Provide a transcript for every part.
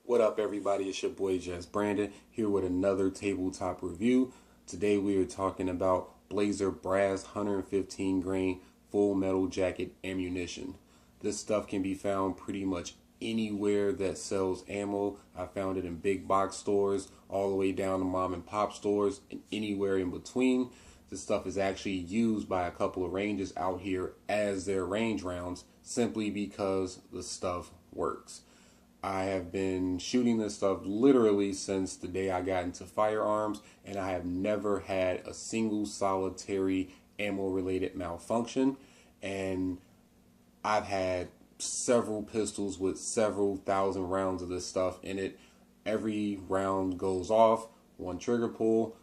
What up, everybody? It's your boy Just Brandon here with another tabletop review. Today we are talking about Blazer Brass 115 grain full metal jacket ammunition. This stuff can be found pretty much anywhere that sells ammo. I found it in big box stores, all the way down to mom and pop stores, and anywhere in between. This stuff is actually used by a couple of ranges out here as their range rounds simply because the stuff works. I have been shooting this stuff literally since the day I got into firearms, and I have never had a single solitary ammo related malfunction. And I've had several pistols with several thousand rounds of this stuff in it. Every round goes off, one trigger pull,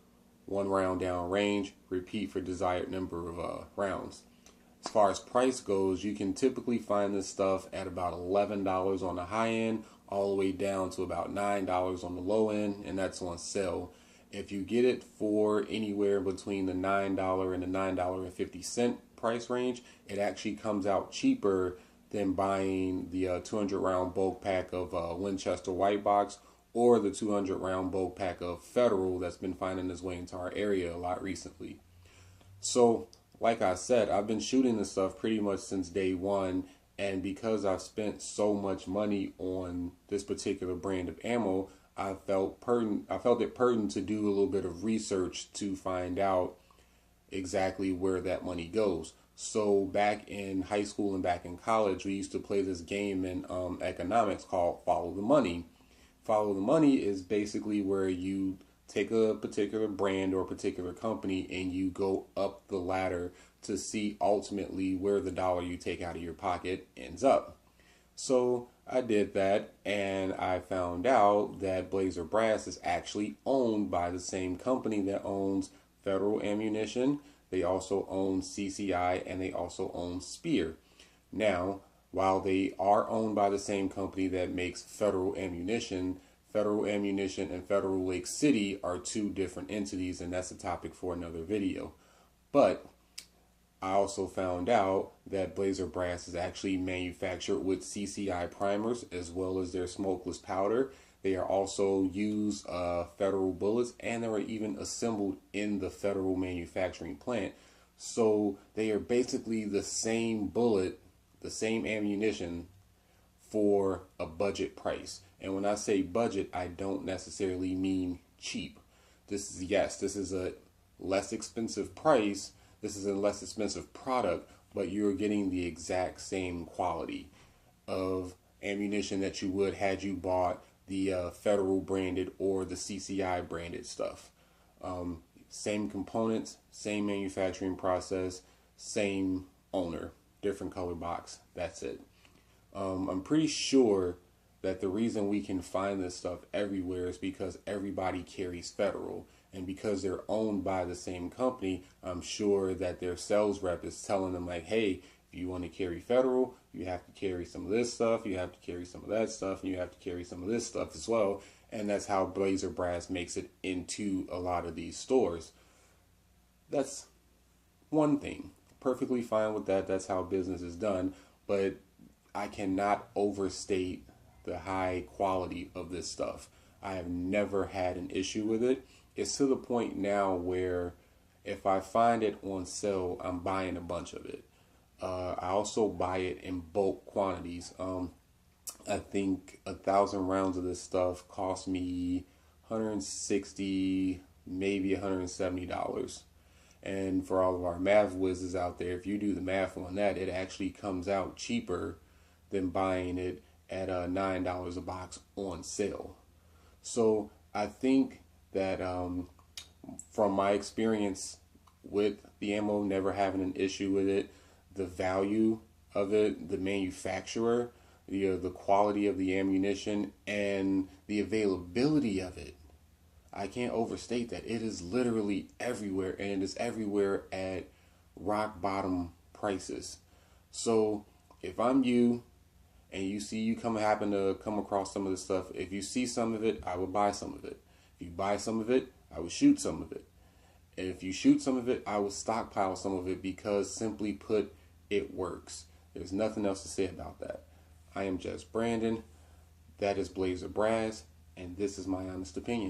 one round down range, repeat for desired number of rounds. As far as price goes, you can typically find this stuff at about $11 on the high end, all the way down to about $9 on the low end, and that's on sale. If you get it for anywhere between the $9 and the $9.50 price range, it actually comes out cheaper than buying the 200 round bulk pack of Winchester White Box or the 200 round bulk pack of Federal that's been finding its way into our area a lot recently. So, like I said, I've been shooting this stuff pretty much since day one, and because I've spent so much money on this particular brand of ammo, I felt it pertinent to do a little bit of research to find out exactly where that money goes. So back in high school and back in college, we used to play this game in economics called Follow the Money. Follow the Money is basically where you take a particular brand or a particular company and you go up the ladder to see ultimately where the dollar you take out of your pocket ends up. So I did that, and I found out that Blazer Brass is actually owned by the same company that owns Federal Ammunition. They also own CCI, and they also own Spear. Now, while they are owned by the same company that makes Federal Ammunition and Federal Lake City are two different entities, and that's a topic for another video. But I also found out that Blazer Brass is actually manufactured with Cci Primers as well as their smokeless powder. They are also use Federal bullets, and they were even assembled in the Federal manufacturing plant. So they are basically the same bullet, the same ammunition for a budget price. And when I say budget, I don't necessarily mean cheap. This is a less expensive price. This is a less expensive product, but you're getting the exact same quality of ammunition that you would had you bought the Federal branded or the CCI branded stuff. Same components, same manufacturing process, same owner, different color box. That's it. I'm pretty sure that the reason we can find this stuff everywhere is because everybody carries Federal. And because they're owned by the same company, I'm sure that their sales rep is telling them like, hey, if you want to carry Federal, you have to carry some of this stuff, you have to carry some of that stuff, and you have to carry some of this stuff as well. And that's how Blazer Brass makes it into a lot of these stores. That's one thing. Perfectly fine with that. That's how business is done. But I cannot overstate the high quality of this stuff. I have never had an issue with it. It's to the point now where if I find it on sale, I'm buying a bunch of it. I also buy it in bulk quantities. I think 1,000 rounds of this stuff cost me $160, maybe $170. And for all of our math whizzes out there, if you do the math on that, it actually comes out cheaper than buying it at $9 a box on sale. So I think that from my experience with the ammo, never having an issue with it, the value of it, the manufacturer, the quality of the ammunition, and the availability of it, I can't overstate that. It is literally everywhere, and it is everywhere at rock bottom prices. So if I'm you, and you happen to come across some of this stuff, if you see some of it, I would buy some of it. If you buy some of it, I would shoot some of it. And if you shoot some of it, I will stockpile some of it because, simply put, it works. There's nothing else to say about that. I am just Brandon. That is Blazer Brass, and this is my honest opinion.